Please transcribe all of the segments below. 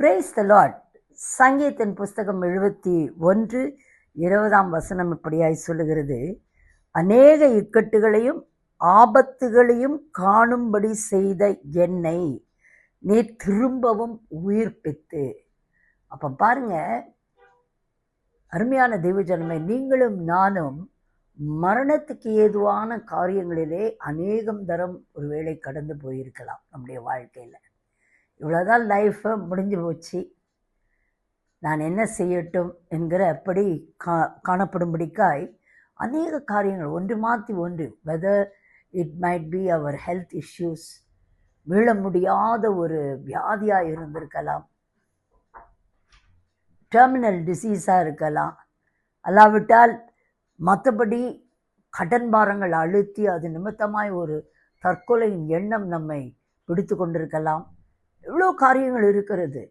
Praise the Lord. சங்கீதத்தின் புஸ்தகம் 71:20 இப்படியாய் சொல்லுகிறது, அநேக இக்கட்டுகளையும் ஆபத்துகளையும் காணும்படி செய்த என்னை நீ திரும்பவும் உயிர்ப்பித்து. அப்போ பாருங்க, அருமையான தெய்வஜனமே, நீங்களும் நானும் மரணத்துக்கு ஏதுவான காரியங்களிலே அநேகம் தரம் ஒருவேளை கடந்து போயிருக்கலாம். நம்முடைய வாழ்க்கையில் இவ்வளோதான், லைஃப் முடிஞ்சு போச்சு, நான் என்ன செய்யட்டும் என்கிற அப்படி காணப்படும்படிக்காய் அநேக காரியங்கள் ஒன்று மாற்றி ஒன்று, whether it might be our health issues, மீள முடியாத ஒரு வியாதியாக இருந்திருக்கலாம், டெர்மினல் டிசீஸாக இருக்கலாம், அல்லாவிட்டால் மற்றபடி கடன் பாரங்கள் அழுத்தி அது நிமித்தமாய் ஒரு தற்கொலையின் எண்ணம் நம்மை பிடித்து கொண்டிருக்கலாம். எவ்வளோ காரியங்கள் இருக்கிறது.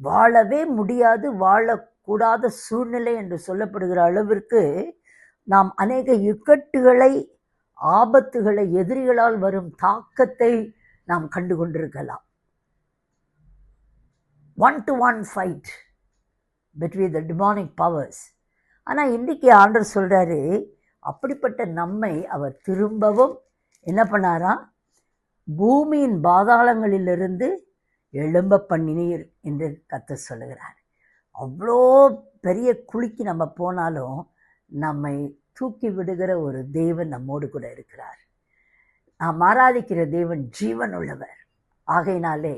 வாழவே முடியாது, வாழக்கூடாத சூழ்நிலை என்று சொல்லப்படுகிற அளவிற்கு நாம் அநேக இக்கட்டுகளை, ஆபத்துகளை, எதிரிகளால் வரும் தாக்கத்தை நாம் கண்டு கொண்டிருக்கலாம். 1-to-1 fight between the demonic powers. ஆனால் இன்றைக்கி ஆண்டவர் சொல்கிறாரு, அப்படிப்பட்ட நம்மை அவர் திரும்பவும் என்ன பண்ணாராம், பூமியின் பாதாளங்களிலிருந்து எழும்ப பண்ணினீர் என்று கர்த்தர் சொல்லுகிறார். அவ்வளோ பெரிய குழிக்கு நம்ம போனாலும் நம்மை தூக்கி விடுகிற ஒரு தேவன் நம்மோடு கூட இருக்கிறார். நாம் ஆராதிக்கிற தேவன் ஜீவன் உள்ளவர். ஆகையினாலே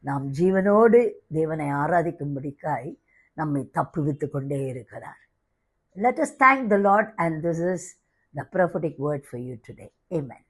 நாம் ஜீவனோடு தேவனை ஆராதிக்கும்படிக்காய் நம்மை தப்புவித்து கொண்டே இருக்கிறார். Let us thank the Lord, and this is the prophetic word for you today. Amen.